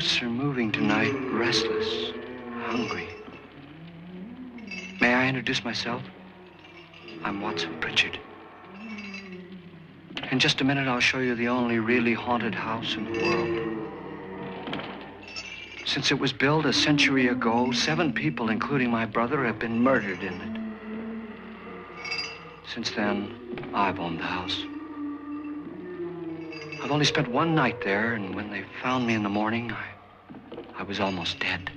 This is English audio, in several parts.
ghosts are moving tonight, restless, hungry. May I introduce myself? I'm Watson Pritchard. In just a minute, I'll show you the only really haunted house in the world. Since it was built a century ago, 7 people, including my brother, have been murdered in it. Since then, I've owned the house. I've only spent 1 night there, and when they found me in the morning, I was almost dead.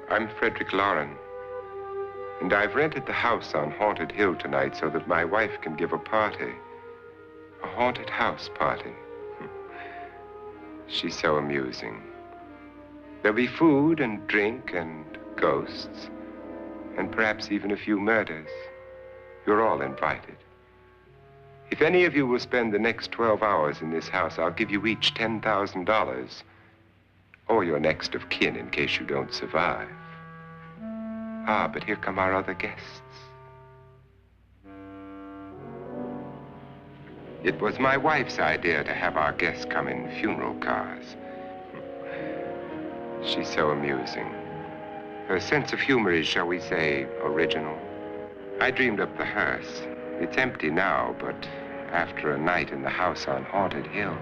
I'm Frederick Lauren, and I've rented the house on Haunted Hill tonight so that my wife can give a party. A haunted house party. She's so amusing. There'll be food and drink and ghosts, and perhaps even a few murders. You're all invited. If any of you will spend the next 12 hours in this house, I'll give you each $10,000, or your next of kin in case you don't survive. Ah, but here come our other guests. It was my wife's idea to have our guests come in funeral cars. She's so amusing. Her sense of humor is, shall we say, original. I dreamed up the hearse. It's empty now, but after a night in the house on Haunted Hill,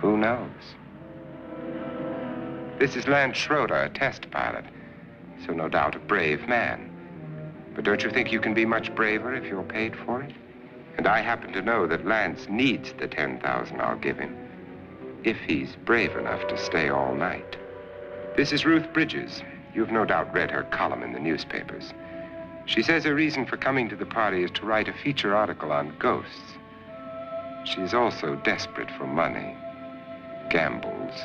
who knows? This is Lance Schroeder, a test pilot, so no doubt a brave man. But don't you think you can be much braver if you're paid for it? And I happen to know that Lance needs the $10,000 I'll give him, if he's brave enough to stay all night. This is Ruth Bridges. You've no doubt read her column in the newspapers. She says her reason for coming to the party is to write a feature article on ghosts. She's also desperate for money, gambles.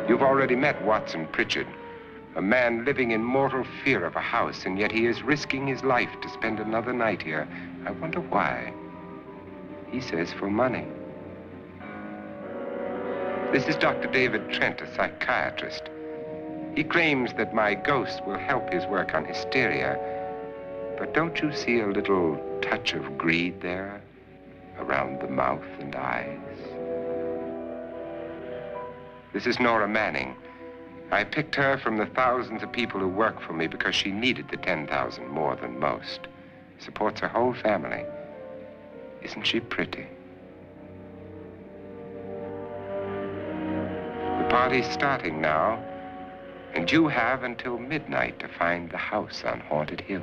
You've already met Watson Pritchard, a man living in mortal fear of a house, and yet he is risking his life to spend another night here. I wonder why. He says for money. This is Dr. David Trent, a psychiatrist. He claims that my ghost will help his work on hysteria. But don't you see a little touch of greed there, around the mouth and eyes? This is Nora Manning. I picked her from the thousands of people who work for me because she needed the $10,000 more than most. Supports her whole family. Isn't she pretty? The party's starting now, and you have until midnight to find the house on Haunted Hill.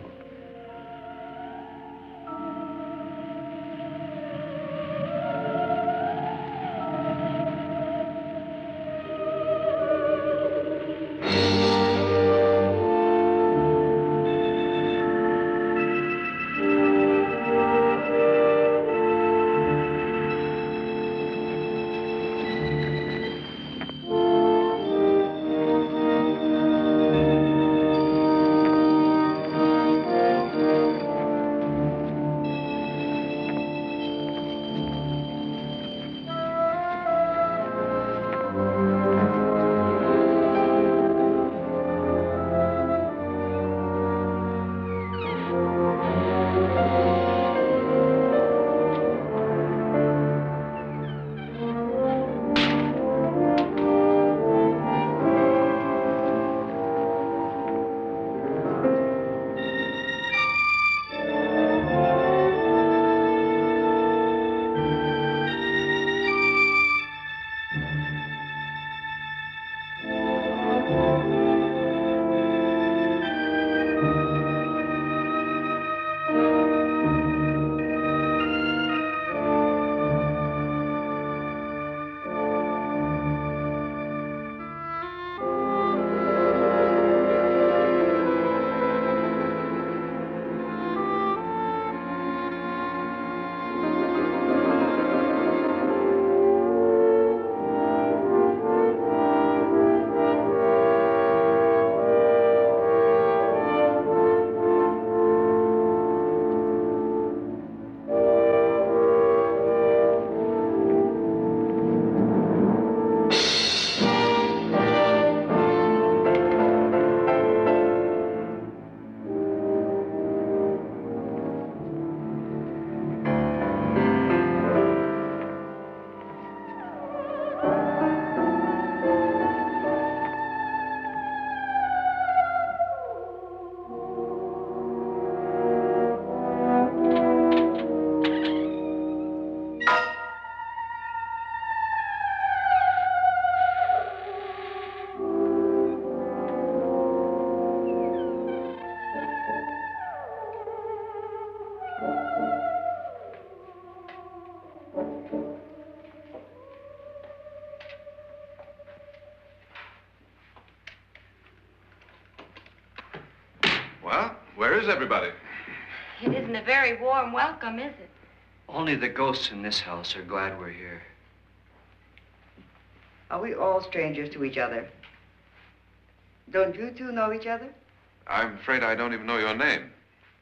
Well, where is everybody? It isn't a very warm welcome, is it? Only the ghosts in this house are glad we're here. Are we all strangers to each other? Don't you two know each other? I'm afraid I don't even know your name.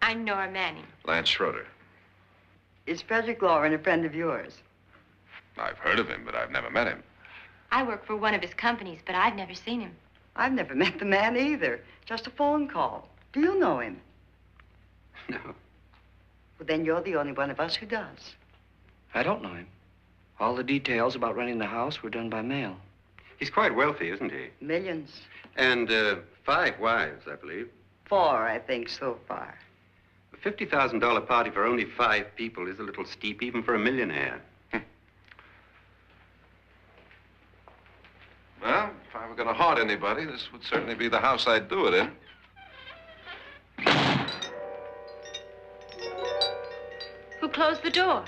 I'm Nora Manning. Lance Schroeder. Is Frederick Lauren a friend of yours? I've heard of him, but I've never met him. I work for one of his companies, but I've never seen him. I've never met the man either. Just a phone call. Do you know him? No, Well, then you're the only one of us who does. I don't know him. All the details about renting the house were done by mail. He's quite wealthy, isn't he? Millions. And 5 wives, I believe. 4, I think, so far. A $50,000 party for only 5 people is a little steep, even for a millionaire. Well, if I were going to haunt anybody, this would certainly be the house I'd do it in. Who closed the door?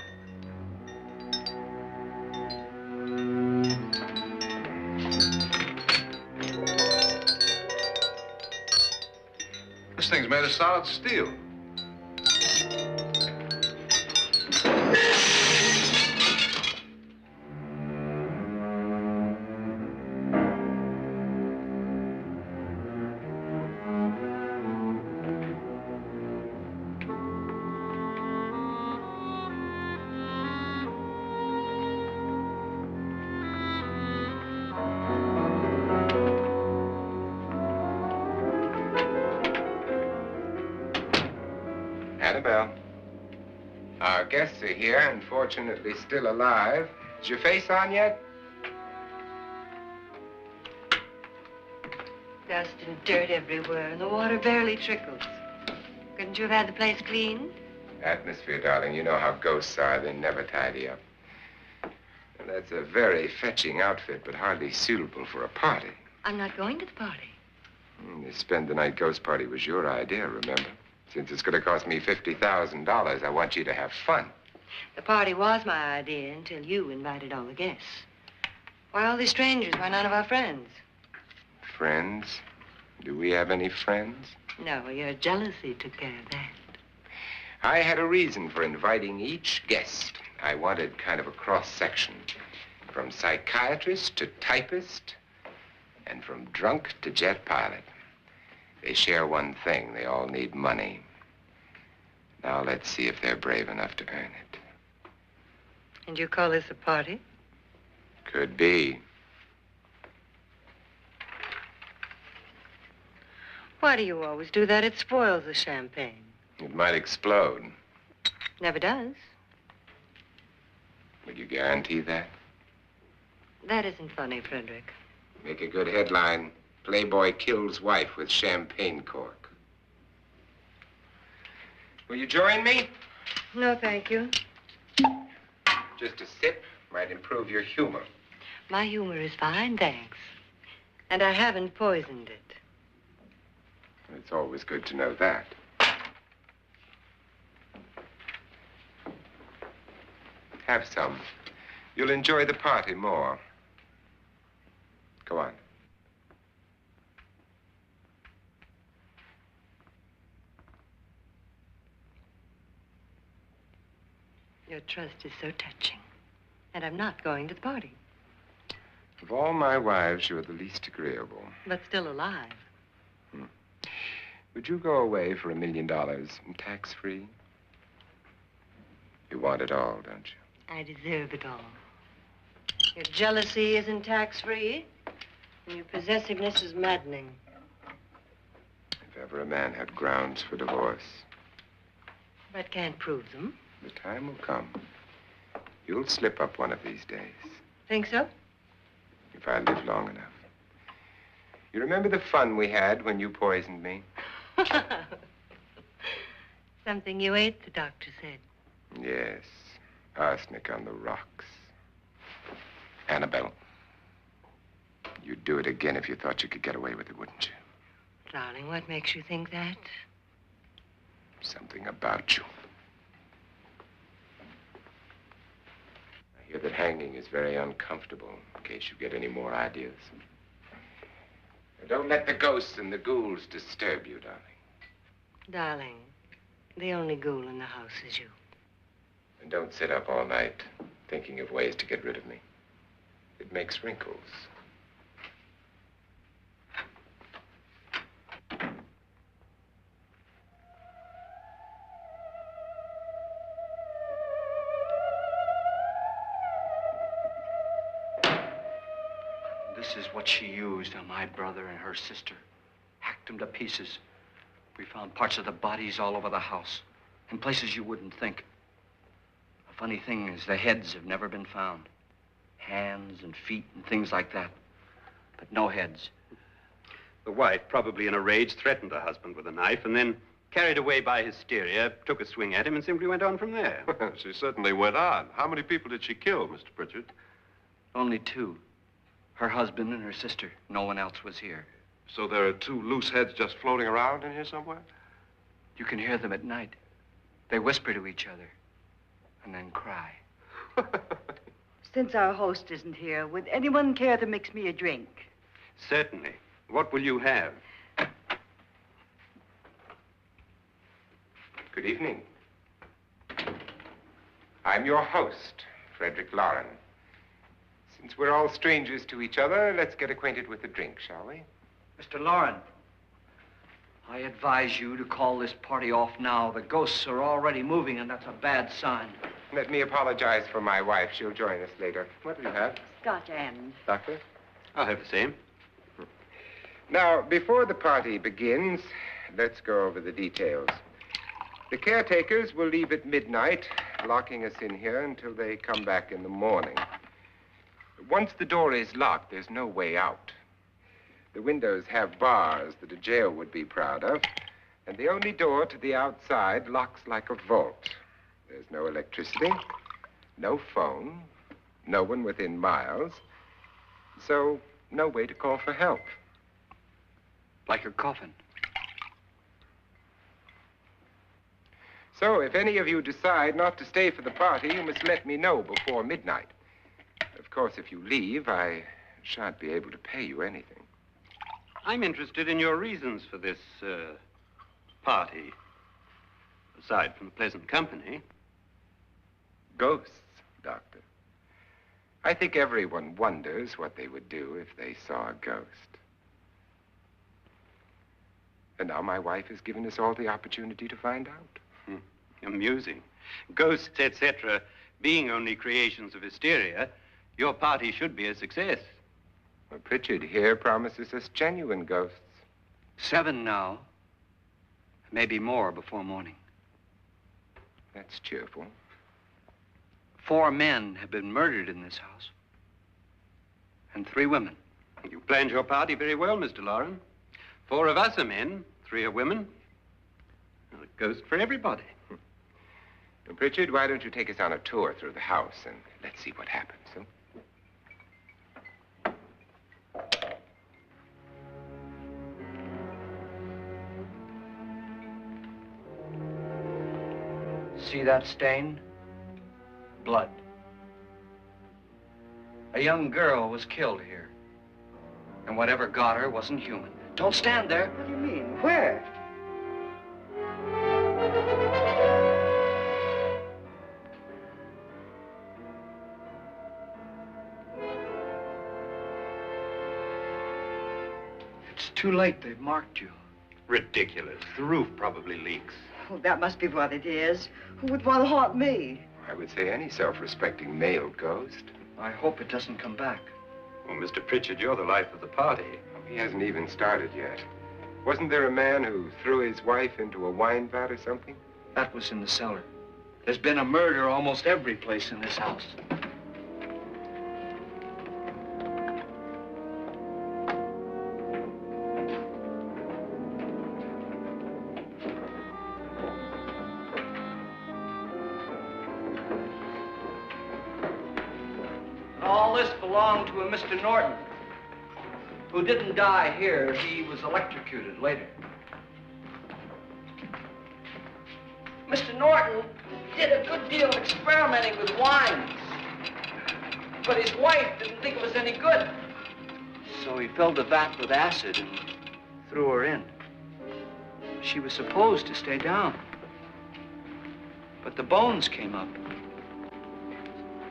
This thing's made of solid steel. Annabelle, our guests are here, unfortunately still alive. Is your face on yet? Dust and dirt everywhere, and the water barely trickles. Couldn't you have had the place cleaned? Atmosphere, darling. You know how ghosts are. They never tidy up. And that's a very fetching outfit, but hardly suitable for a party. I'm not going to the party. The spend-the-night ghost party was your idea, remember? Since it's going to cost me $50,000, I want you to have fun. The party was my idea until you invited all the guests. Why all these strangers? Why none of our friends? Friends? Do we have any friends? No, your jealousy took care of that. I had a reason for inviting each guest. I wanted kind of a cross-section. From psychiatrist to typist, and from drunk to jet pilot. They share one thing. They all need money. Now let's see if they're brave enough to earn it. And you call this a party? Could be. Why do you always do that? It spoils the champagne. It might explode. Never does. Would you guarantee that? That isn't funny, Frederick. Make a good headline. Playboy kills wife with champagne cork. Will you join me? No, thank you. Just a sip might improve your humor. My humor is fine, thanks. And I haven't poisoned it. It's always good to know that. Have some. You'll enjoy the party more. Go on. Your trust is so touching. And I'm not going to the party. Of all my wives, you're the least agreeable. But still alive. Would you go away for $1 million tax-free? You want it all, don't you? I deserve it all. Your jealousy isn't tax-free. And your possessiveness is maddening. If ever a man had grounds for divorce, But can't prove them. the time will come. You'll slip up one of these days. Think so? If I live long enough. You remember the fun we had when you poisoned me? Something you ate, the doctor said. Yes. Arsenic on the rocks. Annabelle, you'd do it again if you thought you could get away with it, wouldn't you? Darling, what makes you think that? Something about you. I hear that hanging is very uncomfortable, in case you get any more ideas. Now, don't let the ghosts and the ghouls disturb you, darling. Darling, the only ghoul in the house is you. And don't sit up all night thinking of ways to get rid of me. It makes wrinkles. This is what she used on my brother and her sister. Hacked them to pieces. We found parts of the bodies all over the house, in places you wouldn't think. The funny thing is the heads have never been found. Hands and feet and things like that. But no heads. The wife, probably in a rage, threatened her husband with a knife and then, carried away by hysteria, took a swing at him and simply went on from there. She certainly went on. How many people did she kill, Mr. Pritchard? Only two. Her husband and her sister. No one else was here. So there are two loose heads just floating around in here somewhere? You can hear them at night. They whisper to each other and then cry. Since our host isn't here, would anyone care to mix me a drink? Certainly. What will you have? Good evening. I'm your host, Frederick Lauren. Since we're all strangers to each other, let's get acquainted with a drink, shall we? Mr. Lauren, I advise you to call this party off now. The ghosts are already moving, and that's a bad sign. Let me apologize for my wife. She'll join us later. What will you have? Scotch and. Doctor? I'll have the same. Now, before the party begins, let's go over the details. The caretakers will leave at midnight, locking us in here until they come back in the morning. Once the door is locked, there's no way out. The windows have bars that a jail would be proud of, and the only door to the outside locks like a vault. There's no electricity, no phone, no one within miles, so no way to call for help. Like a coffin. So if any of you decide not to stay for the party, you must let me know before midnight. Of course, if you leave, I shan't be able to pay you anything. I'm interested in your reasons for this, party. Aside from pleasant company. Ghosts, Doctor. I think everyone wonders what they would do if they saw a ghost. And now my wife has given us all the opportunity to find out. Amusing. Ghosts, etc., being only creations of hysteria, your party should be a success. Well, Pritchard here promises us genuine ghosts. 7 now. Maybe more before morning. That's cheerful. 4 men have been murdered in this house. And 3 women. You planned your party very well, Mr. Lauren. 4 of us are men, 3 are women. Well, a ghost for everybody. Well, Pritchard, why don't you take us on a tour through the house and let's see what happens, huh? See that stain? Blood. A young girl was killed here. And whatever got her wasn't human. Don't stand there. What do you mean? Where? It's too late. They've marked you. Ridiculous. The roof probably leaks. Oh, that must be what it is. Who would want to haunt me? I would say any self-respecting male ghost. I hope it doesn't come back. Well, Mr. Pritchard, you're the life of the party. He hasn't even started yet. Wasn't there a man who threw his wife into a wine vat or something? That was in the cellar. There's been a murder almost every place in this house. All this belonged to a Mr. Norton, who didn't die here. He was electrocuted later. Mr. Norton did a good deal of experimenting with wines, but his wife didn't think it was any good. So he filled the vat with acid and threw her in. She was supposed to stay down. But the bones came up.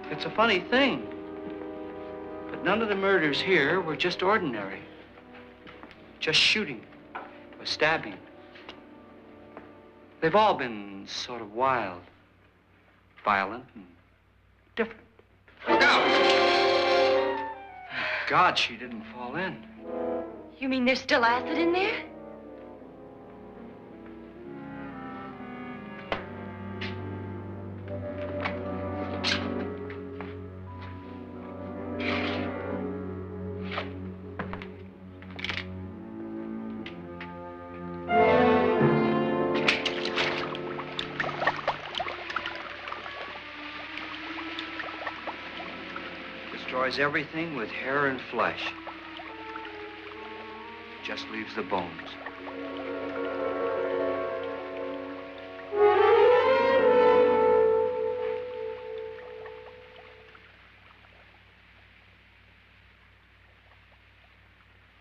It's a funny thing. But none of the murders here were just ordinary. Just shooting or stabbing. They've all been sort of wild, violent, and different. Look out! Thank God she didn't fall in. You mean there's still acid in there? Destroys everything with hair and flesh. Just leaves the bones.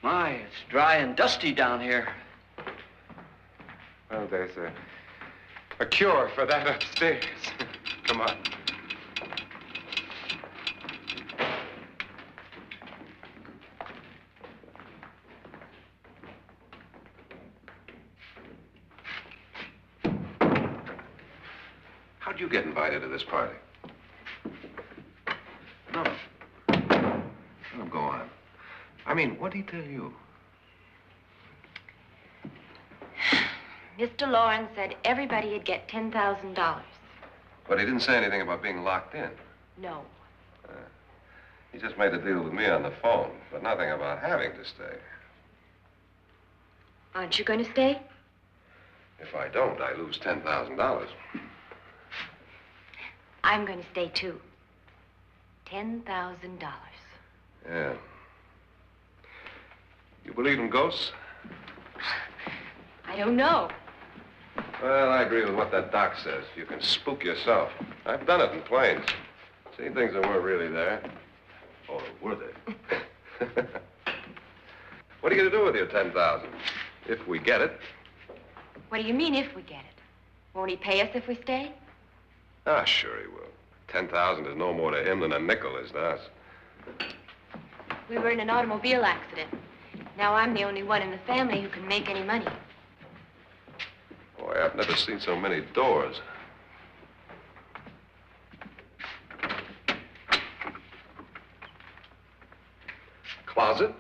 My, it's dry and dusty down here. Well, there's a cure for that upstairs. Come on. How'd you get invited to this party? No. No, go on. I mean, what did he tell you? Mr. Lawrence said everybody'd get $10,000. But he didn't say anything about being locked in. No. He just made a deal with me on the phone, but nothing about having to stay. Aren't you going to stay? If I don't, I lose $10,000. I'm going to stay, too. $10,000. Yeah. You believe in ghosts? I don't know. Well, I agree with what that doc says. You can spook yourself. I've done it in planes. Seen things that weren't really there. Or were they? What are you going to do with your $10,000? If we get it. What do you mean, if we get it? Won't he pay us if we stay? Ah, sure he will. 10,000 is no more to him than a nickel is to us. We were in an automobile accident. Now I'm the only one in the family who can make any money. Boy, I've never seen so many doors. Closet?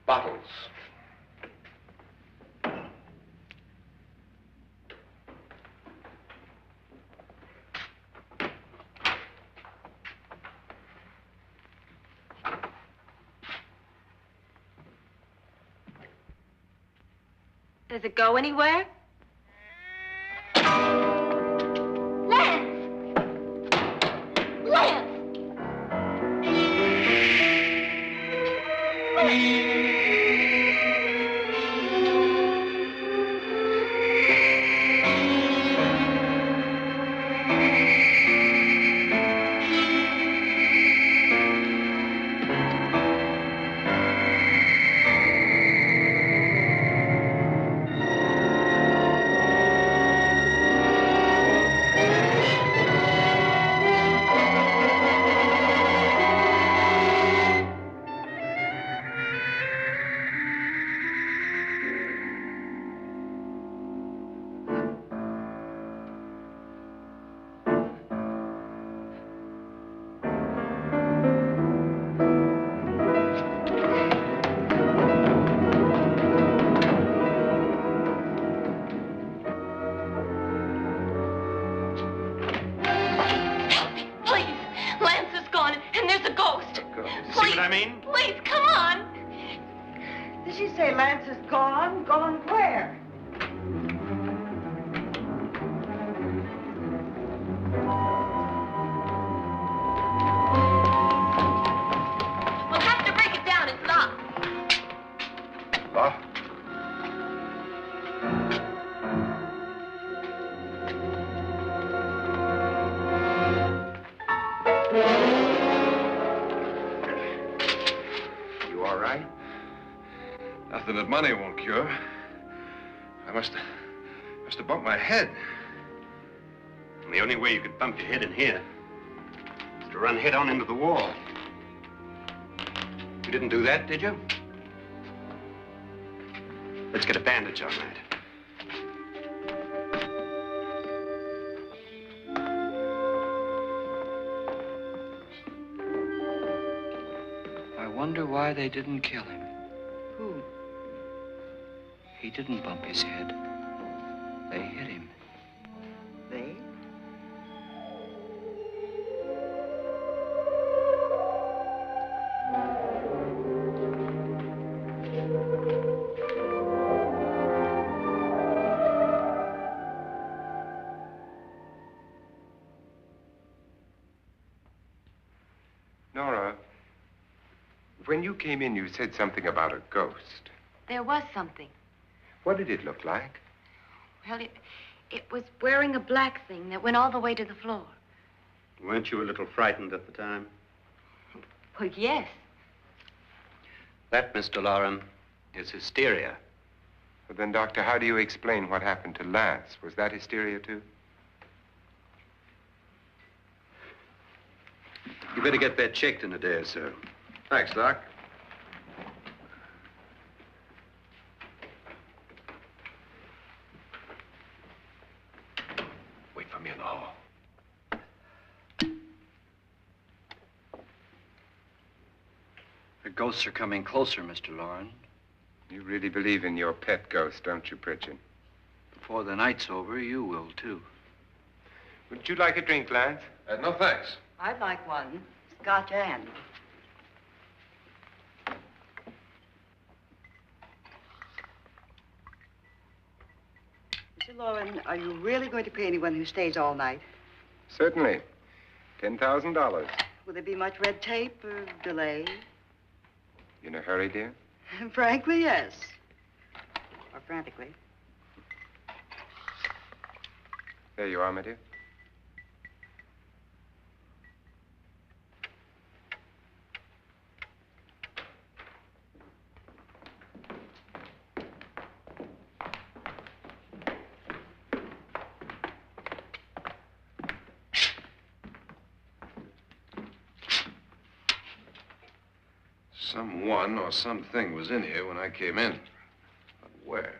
Bottles. Does it go anywhere? Lance! Lance! Please, come on. Did she say Lance is gone? Gone where? We'll have to break it down. It's locked. Locked? money won't cure. I must have bumped my head. And the only way you could bump your head in here is to run head on into the wall. You didn't do that, did you? Let's get a bandage on that. I wonder why they didn't kill him. Who? He didn't bump his head. They hit him. They? Nora, when you came in, you said something about a ghost. There was something. What did it look like? Well, it was wearing a black thing that went all the way to the floor. Weren't you a little frightened at the time? Well, yes. That, Mr. Loren, is hysteria. Well, then, Doctor, how do you explain what happened to Lance? Was that hysteria, too? You better get that checked in a day or so. Thanks, Doc. Wait for me in the hall. The ghosts are coming closer, Mr. Loren. You really believe in your pet ghost, don't you, Pritchard? Before the night's over, you will, too. Would you like a drink, Lance? No, thanks. I'd like one. Scotch and. Mr. Loren, are you really going to pay anyone who stays all night? Certainly. $10,000. Will there be much red tape or delay? You in a hurry, dear? Frankly, yes. Or frantically. There you are, my dear. Someone or something was in here when I came in. But where?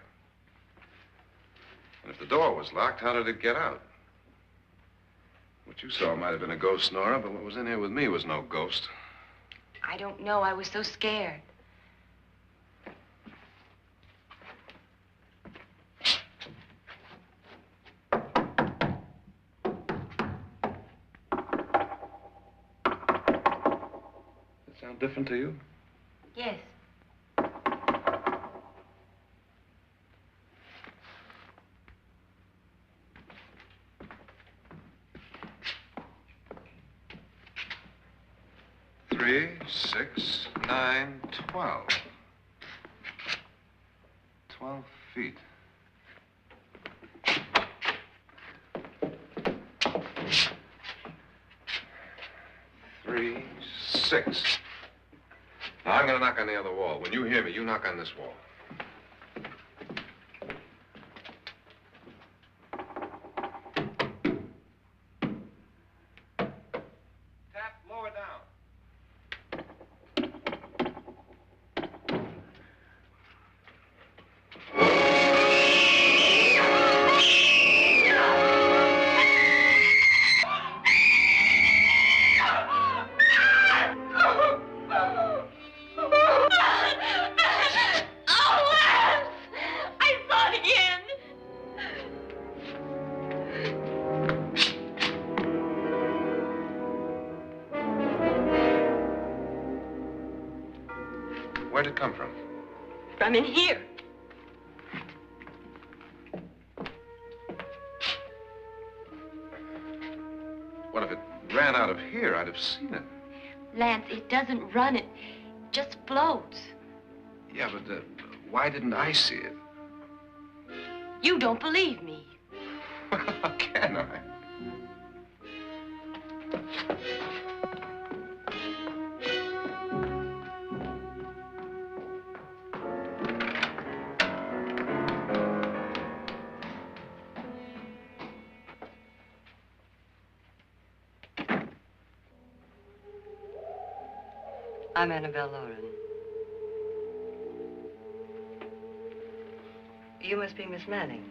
And if the door was locked, how did it get out? What you saw might have been a ghost, Nora, but what was in here with me was no ghost. I don't know. I was so scared. Does it sound different to you? Yes. Three, 6, 9, 12. 12 feet. Three, 6. Now, I'm going to knock on the other wall. When you hear me, you knock on this wall. Tap lower down. Where'd it come from? From in here. What if it ran out of here? I'd have seen it. Lance, it doesn't run. It just floats. Yeah, but why didn't I see it? You don't believe me. How can I? I'm Annabelle Lauren. You must be Miss Manning.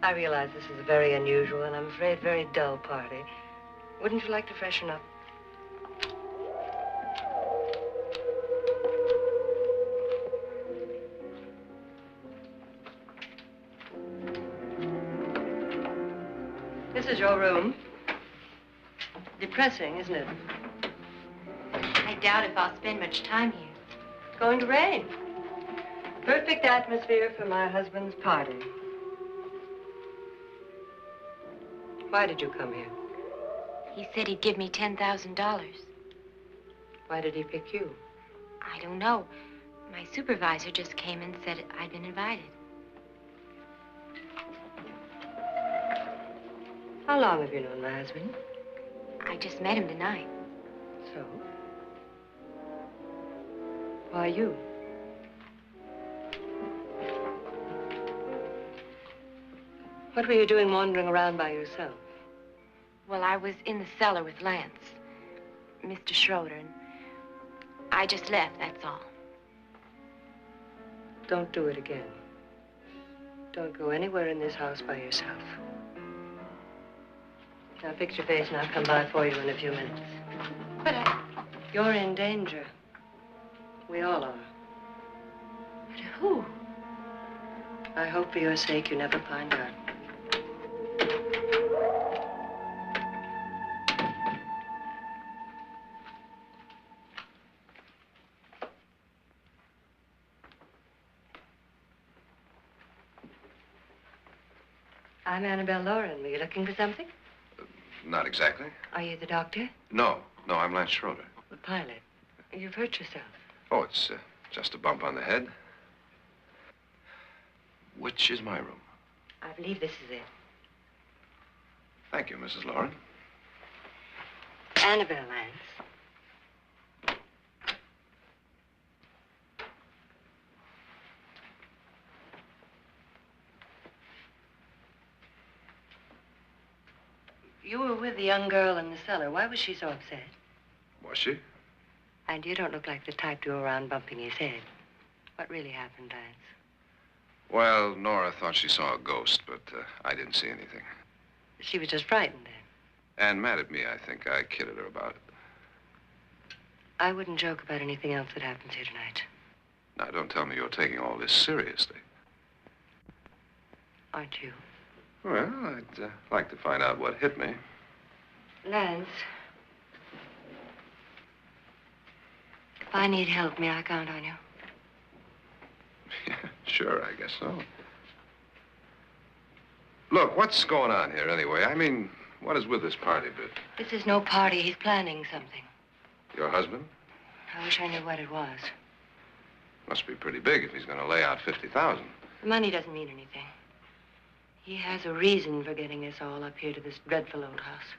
I realize this is a very unusual and I'm afraid very dull party. Wouldn't you like to freshen up? This is your room. Depressing, isn't it? I doubt if I'll spend much time here. It's going to rain. Perfect atmosphere for my husband's party. Why did you come here? He said he'd give me $10,000. Why did he pick you? I don't know. My supervisor just came and said I'd been invited. How long have you known my husband? I just met him tonight. So? Why you? What were you doing wandering around by yourself? Well, I was in the cellar with Lance, Mr. Schroeder, and I just left, that's all. Don't do it again. Don't go anywhere in this house by yourself. Now fix your face and I'll come by for you in a few minutes. But You're in danger. We all are. But who? I hope for your sake you never find out. I'm Annabelle Lauren. Were you looking for something? Not exactly. Are you the doctor? No, I'm Lance Schroeder. The pilot. You've hurt yourself. Oh, it's just a bump on the head. Which is my room? I believe this is it. Thank you, Mrs. Lauren. Annabelle Lance. You were with the young girl in the cellar. Why was she so upset? Was she? And you don't look like the type to go around bumping his head. What really happened, Lance? Well, Nora thought she saw a ghost, but I didn't see anything. She was just frightened then. And mad at me, I think. I kidded her about it. I wouldn't joke about anything else that happens here tonight. Now, don't tell me you're taking all this seriously. Aren't you? Well, I'd like to find out what hit me. Lance. If I need help, may I count on you? Yeah, sure, I guess so. Look, what's going on here anyway? I mean, what is with this party bit? This is no party. He's planning something. Your husband? I wish I knew what it was. Must be pretty big if he's going to lay out 50,000. The money doesn't mean anything. He has a reason for getting us all up here to this dreadful old house.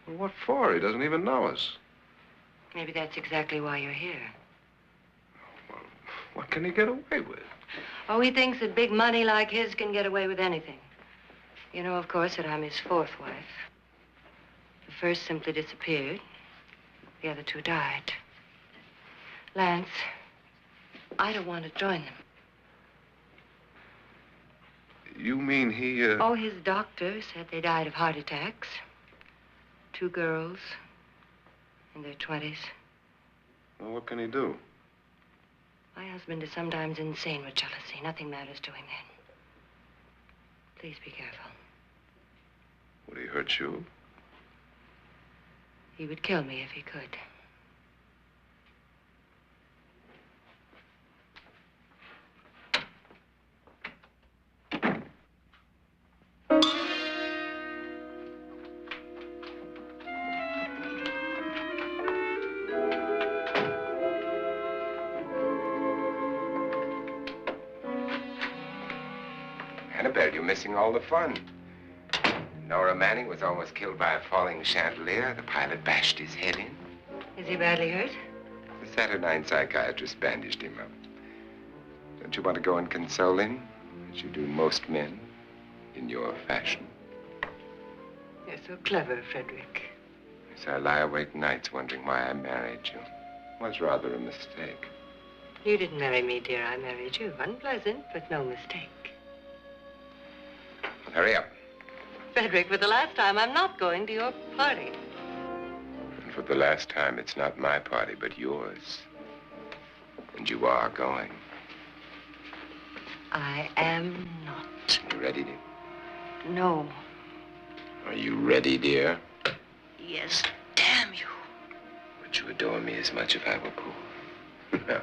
Well, what for? He doesn't even know us. Maybe that's exactly why you're here. Well, what can he get away with? Oh, he thinks that big money like his can get away with anything. You know, of course, that I'm his fourth wife. The first simply disappeared. The other two died. Lance, I don't want to join them. You mean he, Oh, his doctor said they died of heart attacks. 2 girls in their 20s. Well, what can he do? My husband is sometimes insane with jealousy. Nothing matters to him then. Please be careful. Would he hurt you? He would kill me if he could. Annabelle, you're missing all the fun. Nora Manning was almost killed by a falling chandelier. The pilot bashed his head in. Is he badly hurt? The Saturnine psychiatrist bandaged him up. Don't you want to go and console him, as you do most men, in your fashion? You're so clever, Frederick. So I lie awake nights wondering why I married you. Was rather a mistake. You didn't marry me, dear. I married you. Unpleasant, but no mistake. Well, hurry up. Frederick, for the last time, I'm not going to your party. And for the last time, it's not my party, but yours. And you are going. I am not. You ready, dear? No. Are you ready, dear? Yes, damn you. Would you adore me as much if I were poor? No.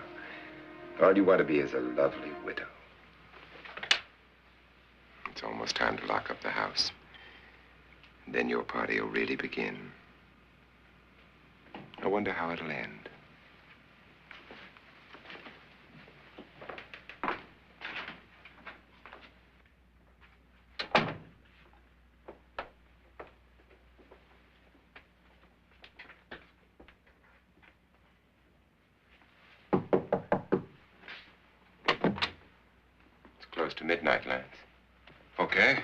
All you want to be is a lovely widow. It's almost time to lock up the house. And then your party will really begin. I wonder how it'll end. It's close to midnight, Lance. Okay.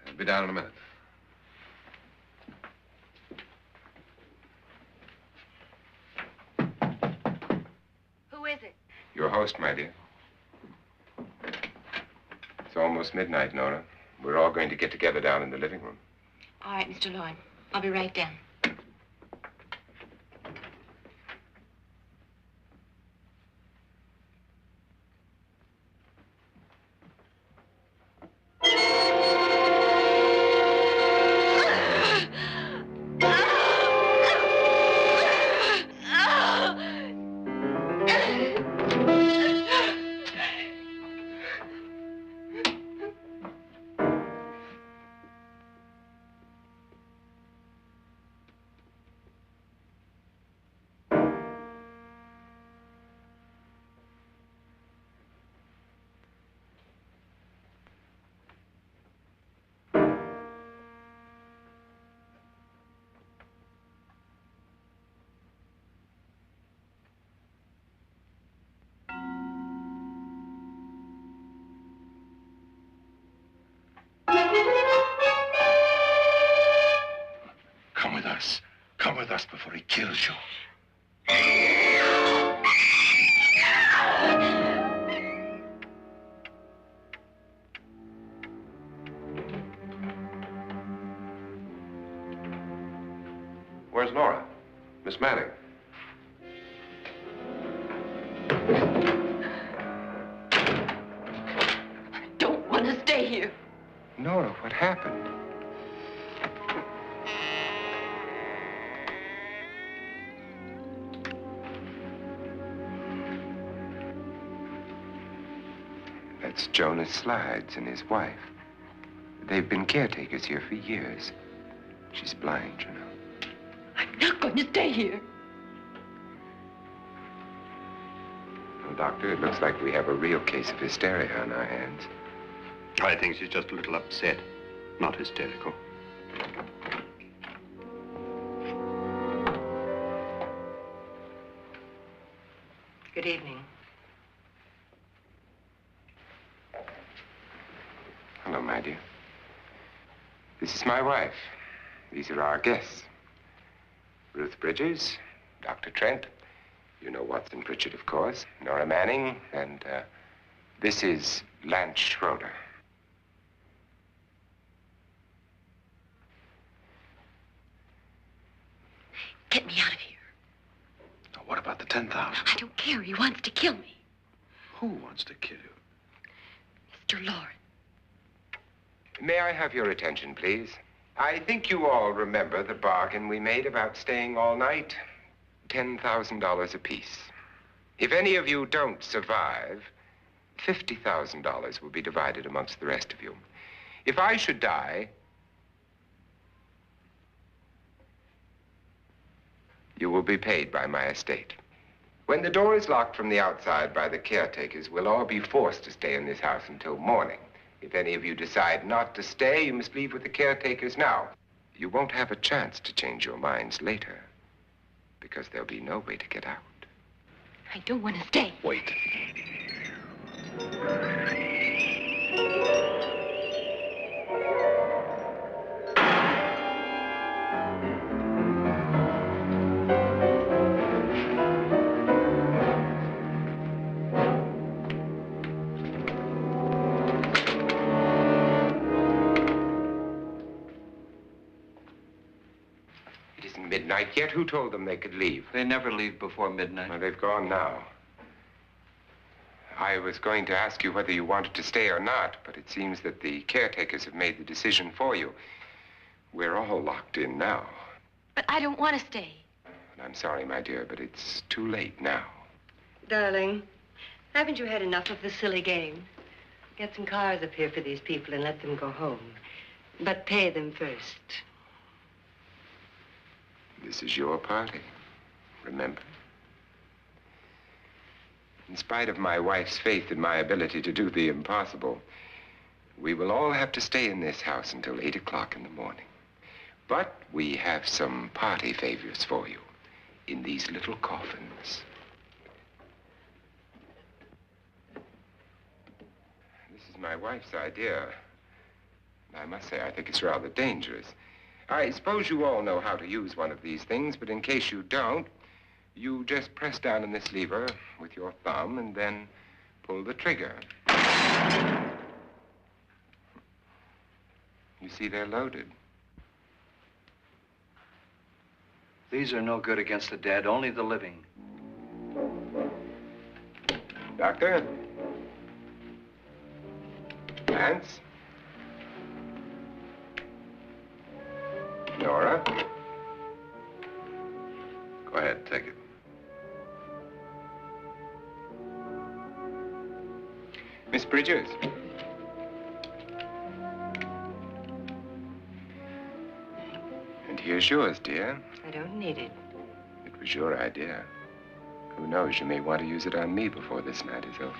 I'll be down in a minute. Who is it? Your host, my dear. It's almost midnight, Nora. We're all going to get together down in the living room. All right, Mr. Lloyd. I'll be right down. Come with us. Come with us before he kills you. Where's Nora? Miss Manning. I don't want to stay here. Nora, what happened? That's Jonas Slides and his wife. They've been caretakers here for years. She's blind, you know. I'm not going to stay here. Well, Doctor, it looks like we have a real case of hysteria on our hands. I think she's just a little upset, not hysterical. Good evening. Hello, my dear. This is my wife. These are our guests. Ruth Bridges, Dr. Trent. You know Watson Pritchard, of course. Nora Manning, and this is Lance Schroeder. Get me out of here. Now, what about the 10,000? I don't care. He wants to kill me. Who wants to kill you? Mr. Lawrence. May I have your attention, please? I think you all remember the bargain we made about staying all night. $10,000 apiece. If any of you don't survive, $50,000 will be divided amongst the rest of you. If I should die, you will be paid by my estate. When the door is locked from the outside by the caretakers, we'll all be forced to stay in this house until morning. If any of you decide not to stay, you must leave with the caretakers now. You won't have a chance to change your minds later, because there'll be no way to get out. I don't want to stay. Wait. midnight yet. Who told them they could leave? They never leave before midnight. Well, they've gone now. I was going to ask you whether you wanted to stay or not, but it seems that the caretakers have made the decision for you. We're all locked in now. But I don't want to stay. And I'm sorry, my dear, but it's too late now. Darling, haven't you had enough of the silly game? Get some cars up here for these people and let them go home. But pay them first. This is your party, remember? In spite of my wife's faith in my ability to do the impossible, we will all have to stay in this house until 8 o'clock in the morning. But we have some party favors for you in these little coffins. This is my wife's idea. I must say, I think it's rather dangerous. I suppose you all know how to use one of these things, but in case you don't, you just press down on this lever with your thumb and then pull the trigger. You see, they're loaded. These are no good against the dead, only the living. Doctor? Lance? Nora? Go ahead, take it. Miss Bridges? And here's yours, dear. I don't need it. It was your idea. Who knows, you may want to use it on me before this night is over.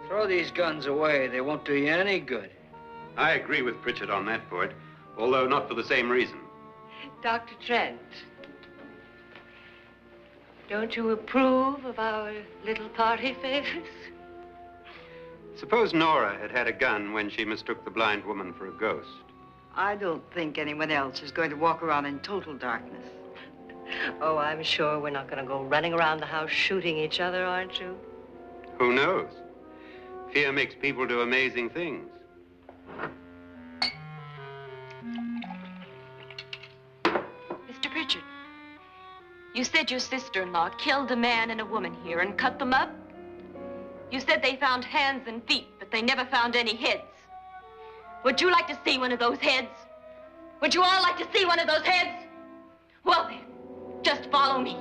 Throw these guns away. They won't do you any good. I agree with Pritchard on that point, although not for the same reason. Dr. Trent, don't you approve of our little party favors? Suppose Nora had had a gun when she mistook the blind woman for a ghost. I don't think anyone else is going to walk around in total darkness. Oh, I'm sure we're not going to go running around the house shooting each other, aren't you? Who knows? Fear makes people do amazing things. Mr. Pritchard, you said your sister-in-law killed a man and a woman here and cut them up? You said they found hands and feet, but they never found any heads. Would you like to see one of those heads? Would you all like to see one of those heads? Well then, just follow me.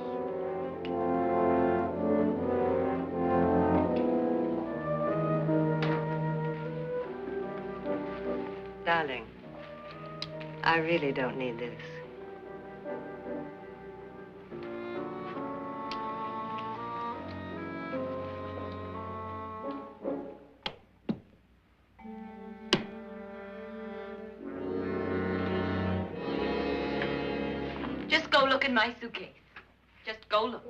Darling, I really don't need this. Just go look in my suitcase. Just go look.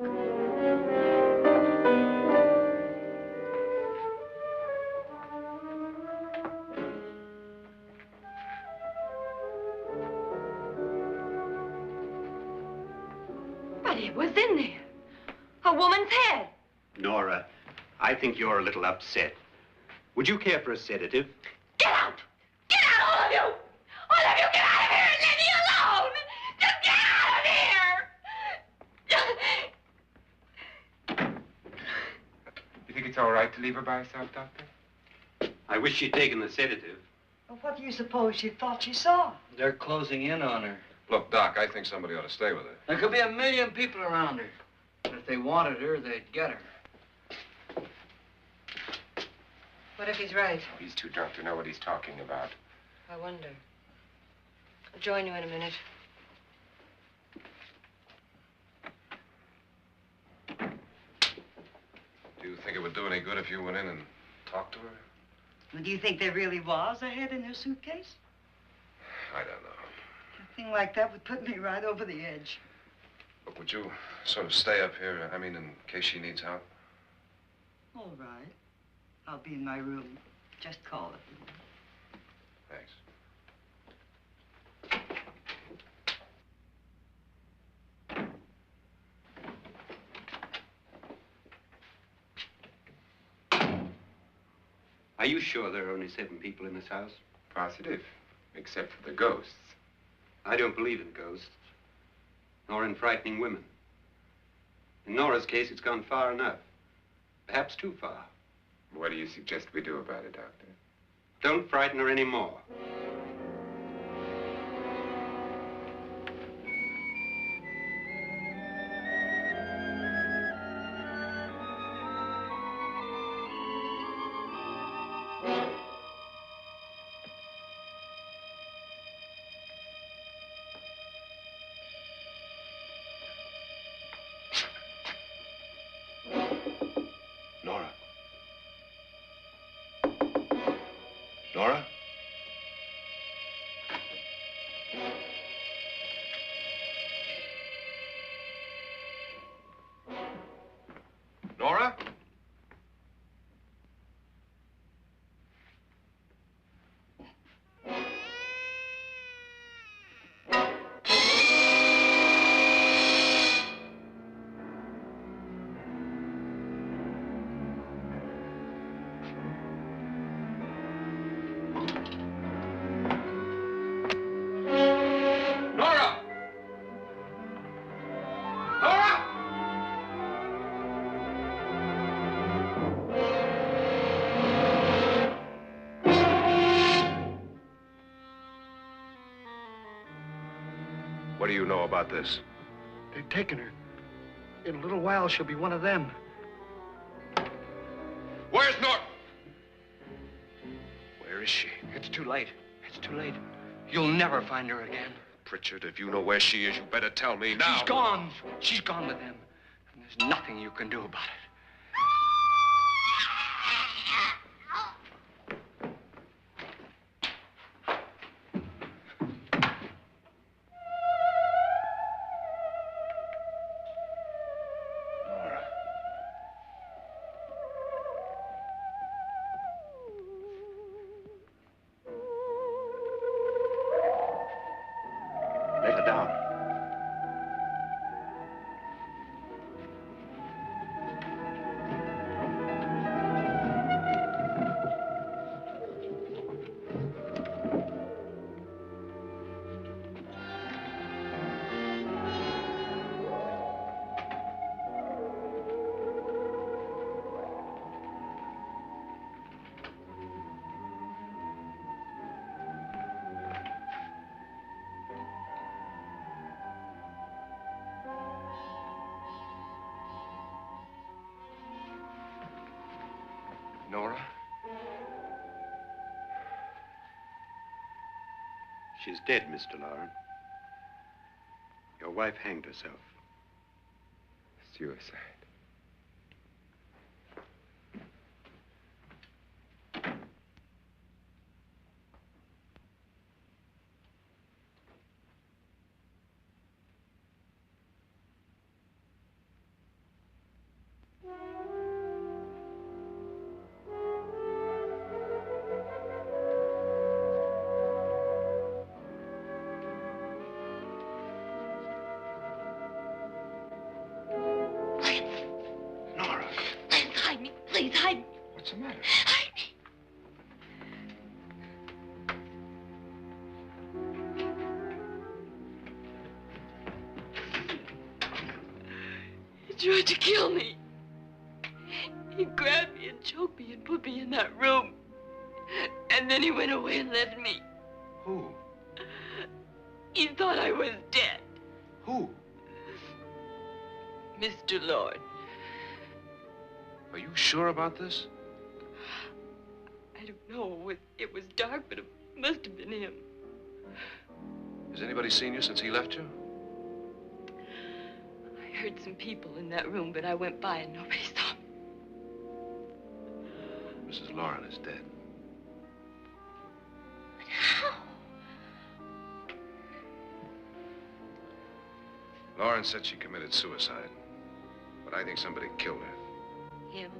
But it was in there. A woman's head. Nora, I think you're a little upset. Would you care for a sedative? Get out! Get out, all of you! All of you, get out of here and leave me alone! Just get out of here! You think it's all right to leave her by herself, Doctor? I wish she'd taken the sedative. Well, what do you suppose she thought she saw? They're closing in on her. Look, Doc, I think somebody ought to stay with her. There could be 1 million people around her. If they wanted her, they'd get her. What if he's right? He's too drunk to know what he's talking about. I wonder. I'll join you in a minute. Do you think it would do any good if you went in and talked to her? Well, do you think there really was a head in her suitcase? I don't know. A thing like that would put me right over the edge. Look, would you sort of stay up here, I mean, in case she needs help? All right. I'll be in my room. Just call it. Thanks. Are you sure there are only 7 people in this house? Positive, except for the ghosts. I don't believe in ghosts, nor in frightening women. In Nora's case, it's gone far enough. Perhaps too far. What do you suggest we do about it, Doctor? Don't frighten her anymore. Nora? Nora? Nora? Nora! Nora! What do you know about this? They've taken her. In a little while, she'll be one of them. Where's Nora? Where is she? It's too late. It's too late. You'll never find her again. Pritchard, if you know where she is, you better tell me now. She's gone. She's gone with them. And there's nothing you can do about it. Nora. Let her down. Nora? She's dead, Mr. Lauren. Your wife hanged herself. Suicide. Nora, Hide me, please, hide me. what's the matter? Hide me. He tried to kill me. He grabbed me and choked me and put me in that room. And then he went away and left me. Who? He thought I was dead. Who? Mr. Lord. Are you sure about this? I don't know. It was dark, but it must have been him. Has anybody seen you since he left you? I heard some people in that room, but I went by and nobody saw me. Mrs. Lauren is dead. But how? Lauren said she committed suicide, but I think somebody killed her. Him?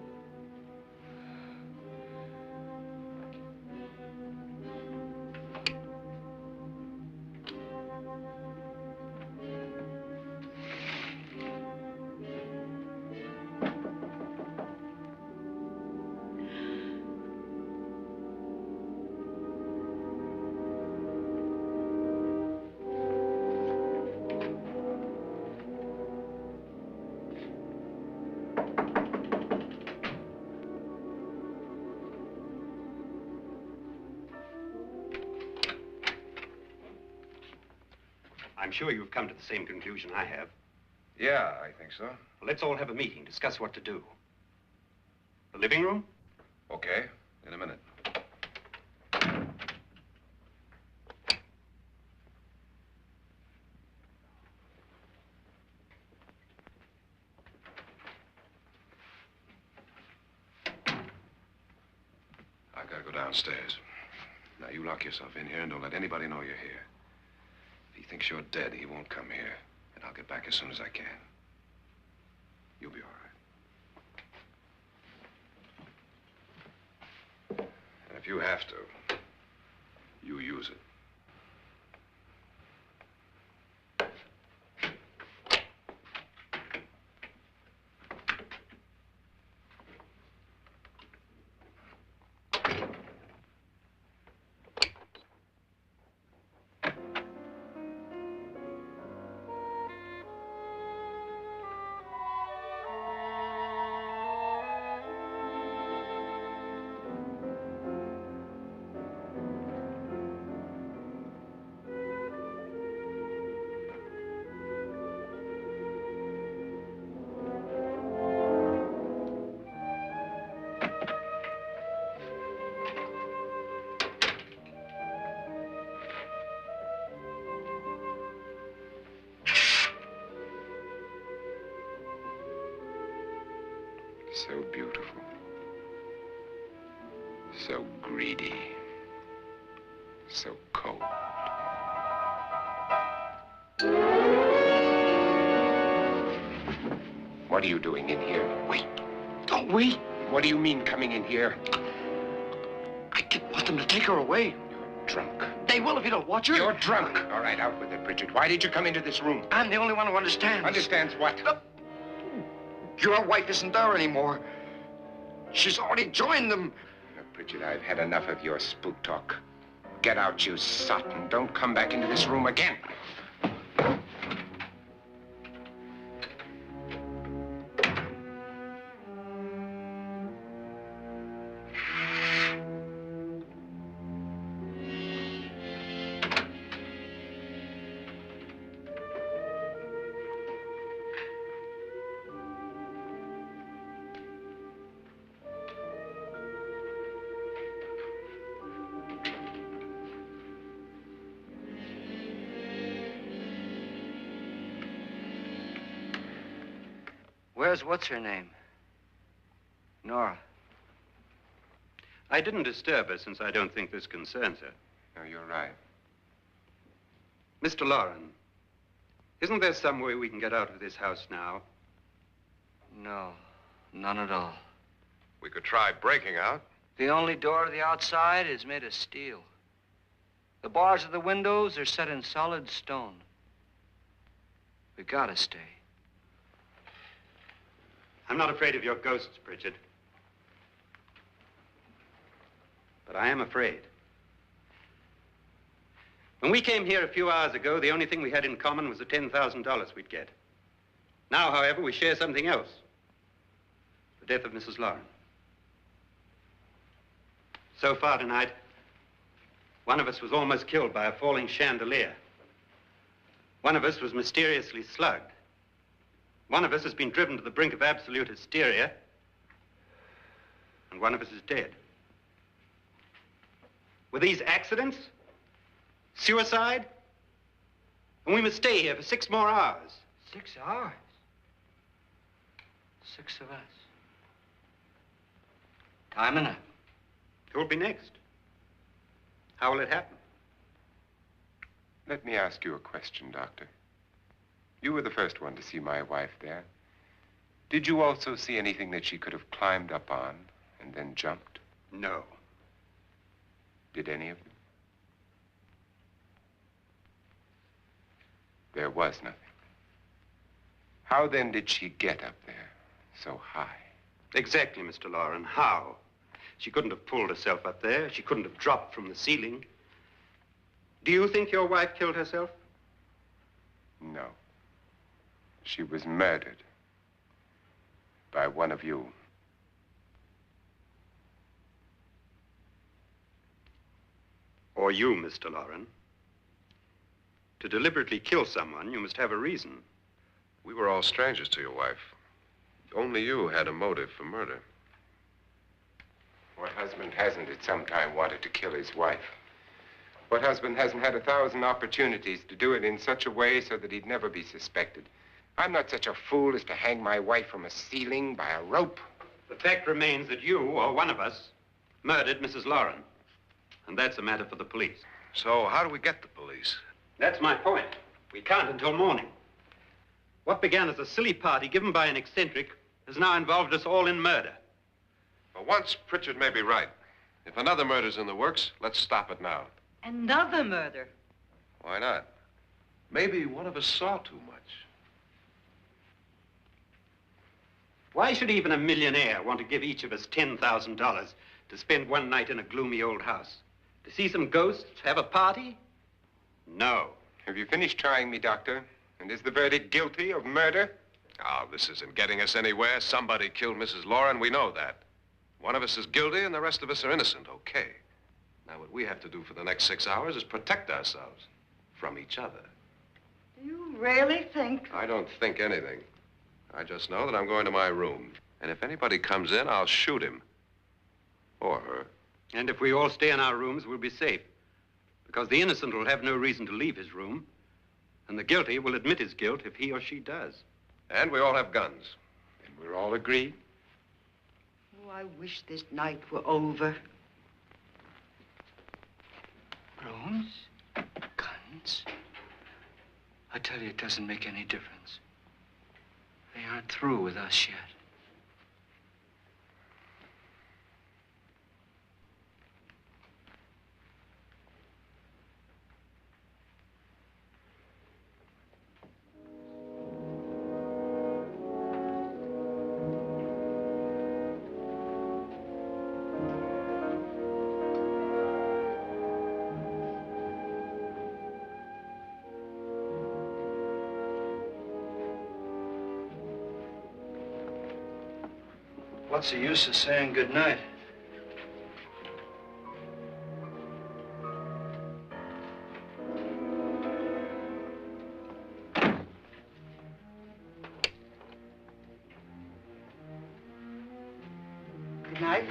I'm sure you've come to the same conclusion I have. Yeah, I think so. Well, let's all have a meeting, discuss what to do. The living room? Okay, in a minute. I've got to go downstairs. Now, you lock yourself in here and don't let anybody know you're here. If he thinks you're dead, he won't come here. And I'll get back as soon as I can. You'll be all right. And if you have to, you use it. So beautiful. So greedy. So cold. What are you doing in here? Wait. Don't wait. What do you mean coming in here? I didn't want them to take her away. You're drunk. They will if you don't watch her. You're drunk. All right, out with it, Bridget. Why did you come into this room? I'm the only one who understands. Understands what? Your wife isn't there anymore. She's already joined them. Look, Bridget, I've had enough of your spook talk. Get out, you sot, and don't come back into this room again. Where's what's-her-name? Nora. I didn't disturb her since I don't think this concerns her. No, you're right. Mr. Loren, isn't there some way we can get out of this house now? No, none at all. We could try breaking out. The only door to the outside is made of steel. The bars of the windows are set in solid stone. We gotta stay. I'm not afraid of your ghosts, Bridget. But I am afraid. When we came here a few hours ago, the only thing we had in common was the $10,000 we'd get. Now, however, we share something else. The death of Mrs. Loren. So far tonight, one of us was almost killed by a falling chandelier. One of us was mysteriously slugged. One of us has been driven to the brink of absolute hysteria, and one of us is dead. Were these accidents? Suicide? And we must stay here for 6 more hours. 6 hours? 6 of us. Time enough. Who will be next? How will it happen? Let me ask you a question, Doctor. You were the first one to see my wife there. Did you also see anything that she could have climbed up on and then jumped? No. Did any of you? There was nothing. How then did she get up there so high? Exactly, Mr. Loren. How? She couldn't have pulled herself up there. She couldn't have dropped from the ceiling. Do you think your wife killed herself? No. She was murdered by one of you. Or you, Mr. Loren. To deliberately kill someone, you must have a reason. We were all strangers to your wife. Only you had a motive for murder. What husband hasn't at some time wanted to kill his wife? What husband hasn't had 1,000 opportunities to do it in such a way so that he'd never be suspected? I'm not such a fool as to hang my wife from a ceiling by a rope. The fact remains that you, or one of us, murdered Mrs. Lauren. And that's a matter for the police. So how do we get the police? That's my point. We can't until morning. What began as a silly party given by an eccentric has now involved us all in murder. For once, Pritchard may be right. If another murder's in the works, let's stop it now. Another murder? Why not? Maybe one of us saw too much. Why should even a millionaire want to give each of us $10,000 to spend one night in a gloomy old house? To see some ghosts, have a party? No. Have you finished trying me, Doctor? And is the verdict guilty of murder? Oh, this isn't getting us anywhere. Somebody killed Mrs. Lauren. We know that. One of us is guilty and the rest of us are innocent, okay. Now, what we have to do for the next 6 hours is protect ourselves from each other. Do you really think? I don't think anything. I just know that I'm going to my room. And if anybody comes in, I'll shoot him. Or her. And if we all stay in our rooms, we'll be safe. Because the innocent will have no reason to leave his room. And the guilty will admit his guilt if he or she does. And we all have guns. And we're all agreed? Oh, I wish this night were over. Rooms? Guns? I tell you, it doesn't make any difference. They aren't through with us yet. What's the use of saying goodnight? Good night.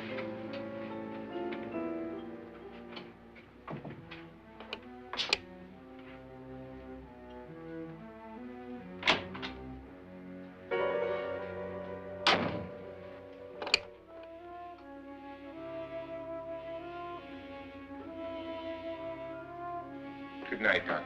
Good night, Doctor.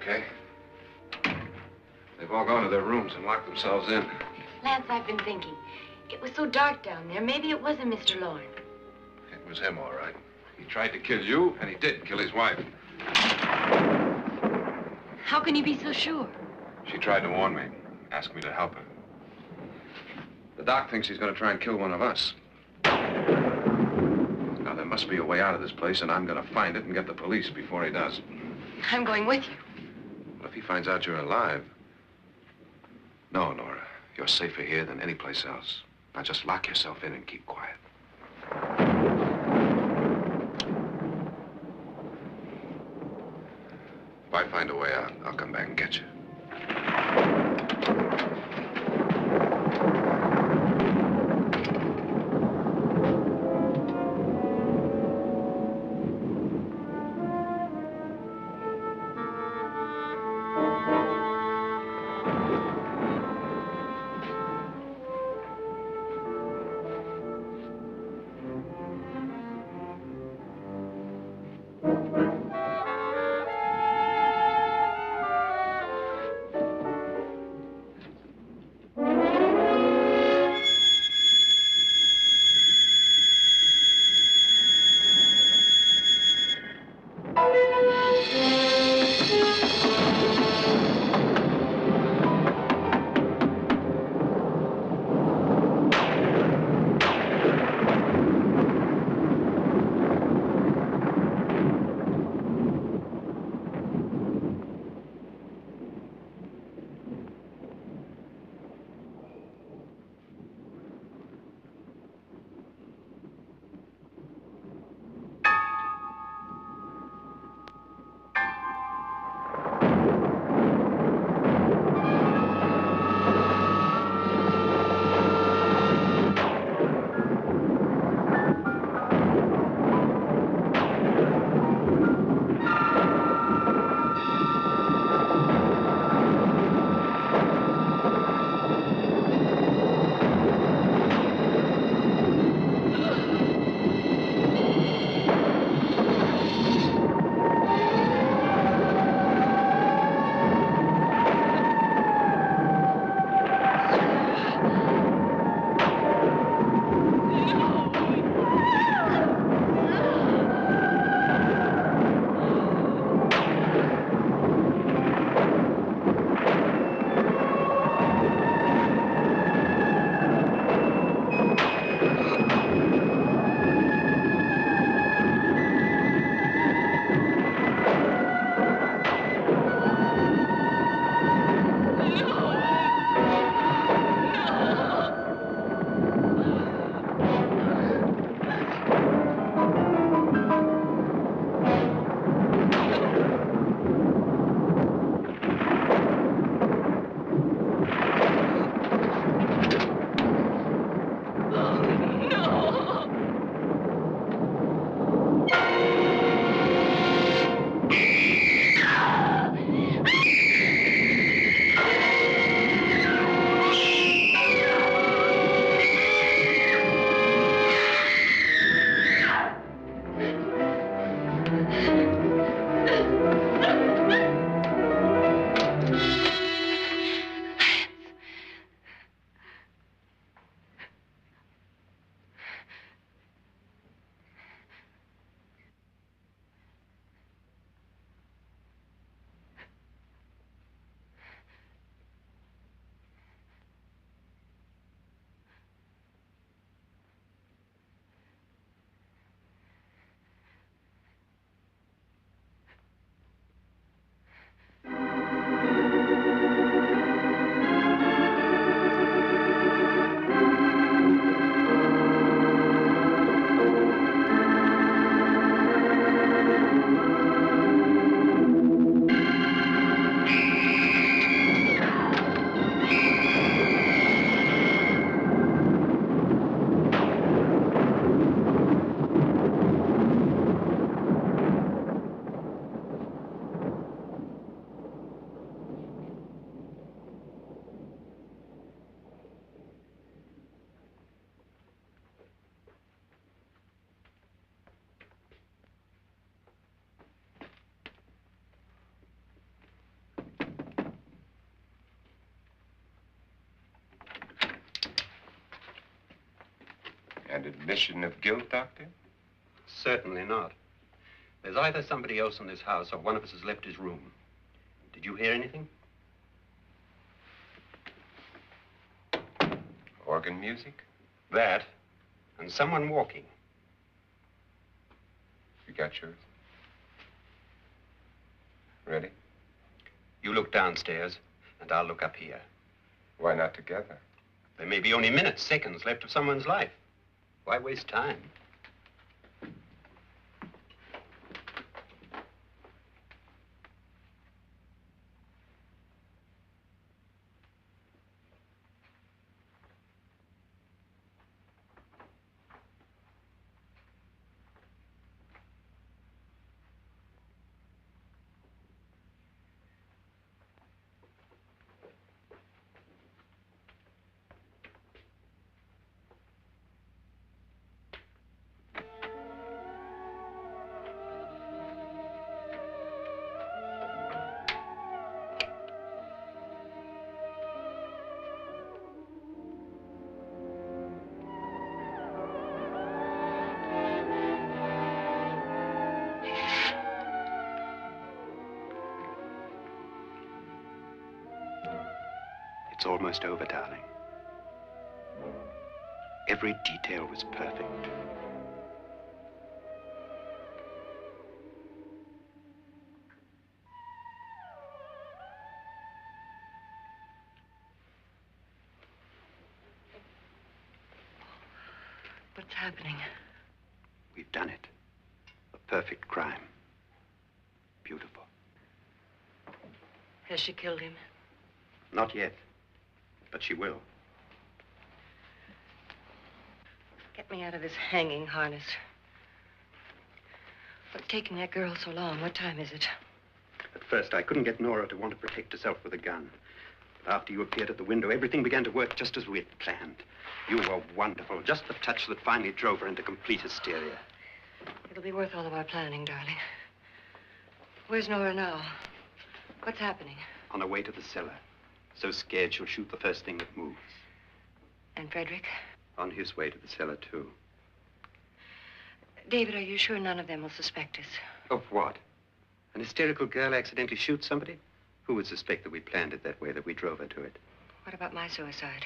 okay? They've all gone to their rooms and locked themselves in. Lance, I've been thinking. It was so dark down there. Maybe it wasn't Mr. Lorne. It was him, all right. He tried to kill you, and he did kill his wife. How can you be so sure? She tried to warn me, asked me to help her. The doc thinks he's going to try and kill one of us. Now, there must be a way out of this place, and I'm going to find it and get the police before he does. I'm going with you. Well, if he finds out you're alive... No, Nora. You're safer here than any place else. Now, just lock yourself in and keep quiet. If I find a way out, I'll come back and get you. And admission of guilt, Doctor? Certainly not. There's either somebody else in this house or one of us has left his room. Did you hear anything? Organ music? That, and someone walking. You got yours? Ready? You look downstairs, and I'll look up here. Why not together? There may be only minutes, seconds left of someone's life. Why waste time? It's almost over, darling. Every detail was perfect. What's happening? We've done it. A perfect crime. Beautiful. Has she killed him? Not yet, but she will. Get me out of this hanging harness. What's taking that girl so long? What time is it? At first, I couldn't get Nora to want to protect herself with a gun. But after you appeared at the window, everything began to work just as we had planned. You were wonderful. Just the touch that finally drove her into complete hysteria. It'll be worth all of our planning, darling. Where's Nora now? What's happening? On her way to the cellar. So scared she'll shoot the first thing that moves. And Frederick? On his way to the cellar, too. David, are you sure none of them will suspect us? Of what? An hysterical girl accidentally shoots somebody? Who would suspect that we planned it that way, that we drove her to it? What about my suicide?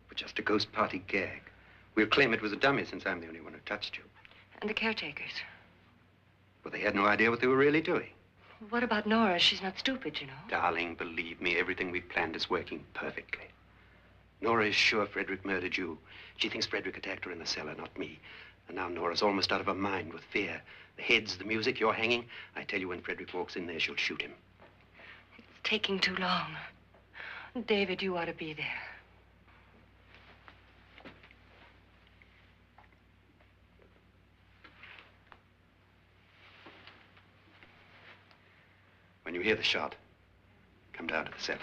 But just a ghost party gag. We'll claim it was a dummy since I'm the only one who touched you. And the caretakers? Well, they had no idea what they were really doing. What about Nora? She's not stupid, you know. Darling, believe me, everything we planned is working perfectly. Nora is sure Frederick murdered you. She thinks Frederick attacked her in the cellar, not me. And now Nora's almost out of her mind with fear. The heads, the music, you're hanging. I tell you, when Frederick walks in there, she'll shoot him. It's taking too long. David, you ought to be there. When you hear the shot, come down to the cellar.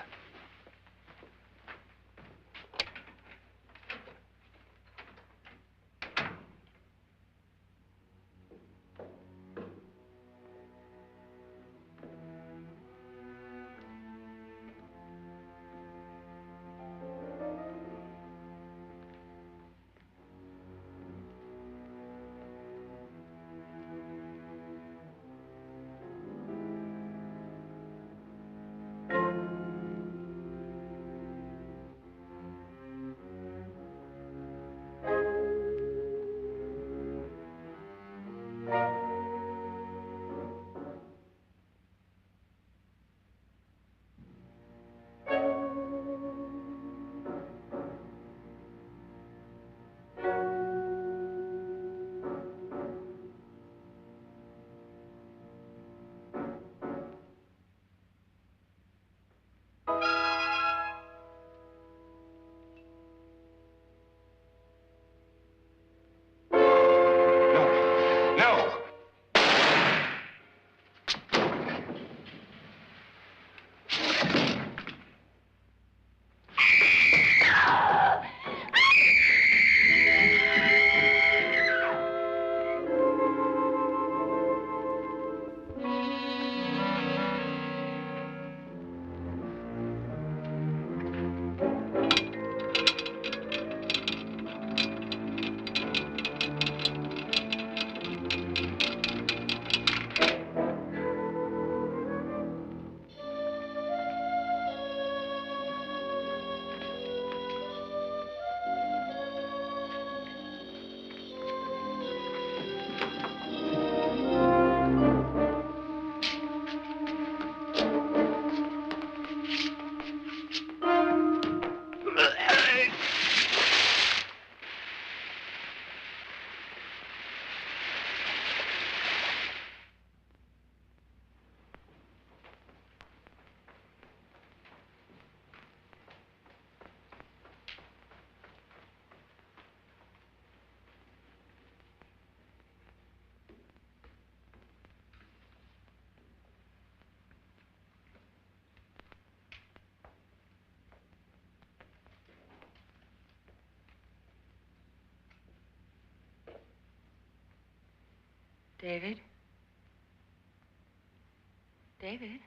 David? David?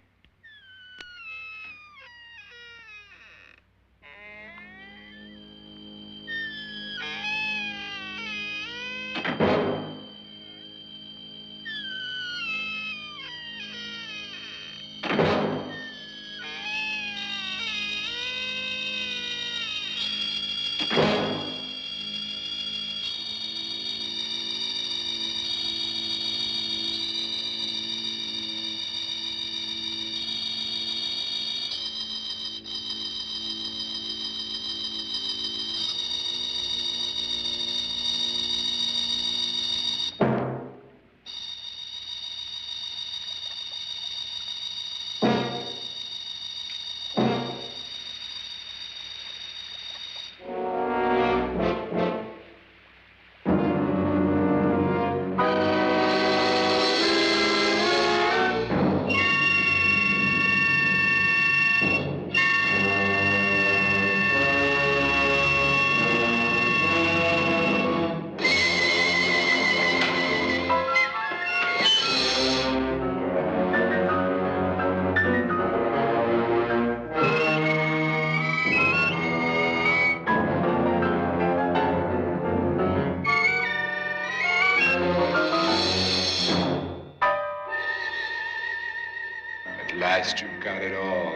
At last you've got it all.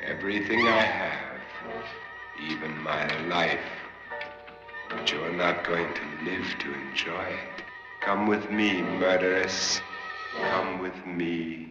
Everything I have. Even my life. But you're not going to live to enjoy it. Come with me, murderess. Come with me.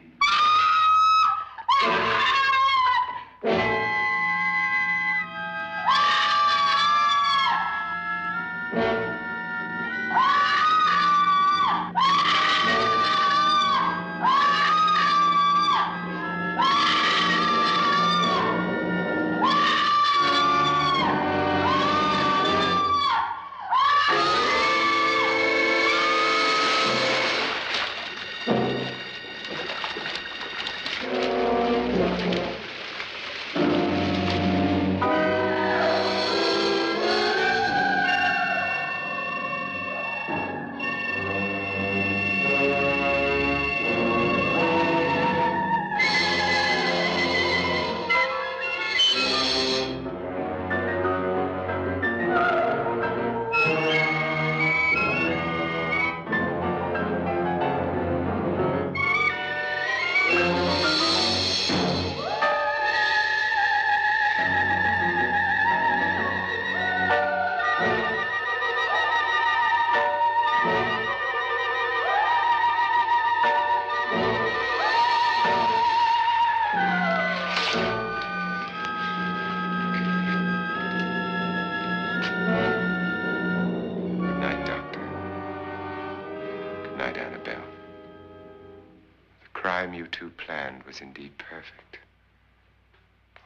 You two planned was indeed perfect.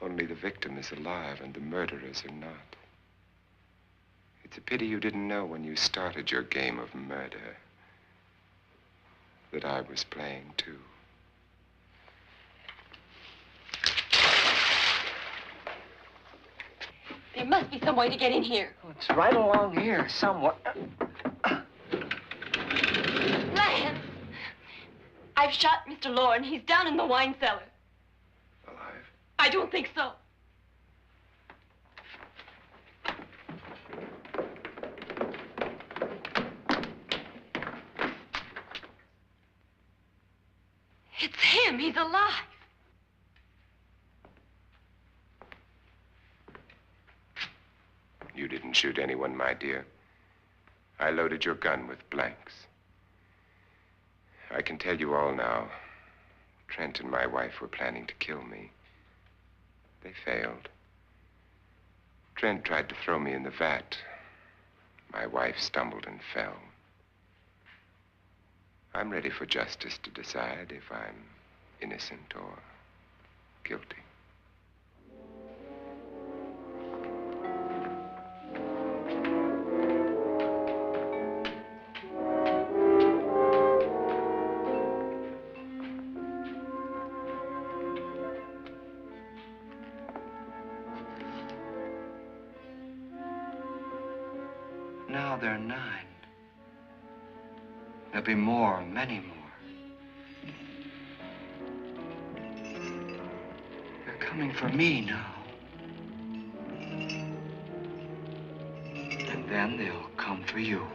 Only the victim is alive and the murderers are not. It's a pity you didn't know when you started your game of murder that I was playing too. There must be some way to get in here. Oh, it's right along here somewhere. Lance! I've shot Mr. Loren. He's down in the wine cellar. Alive? I don't think so. It's him. He's alive. You didn't shoot anyone, my dear. I loaded your gun with blanks. I can tell you all now. Trent and my wife were planning to kill me. They failed. Trent tried to throw me in the vat. My wife stumbled and fell. I'm ready for justice to decide if I'm innocent or guilty. Now they're 9. There'll be more, many more. They're coming for me now. And then they'll come for you.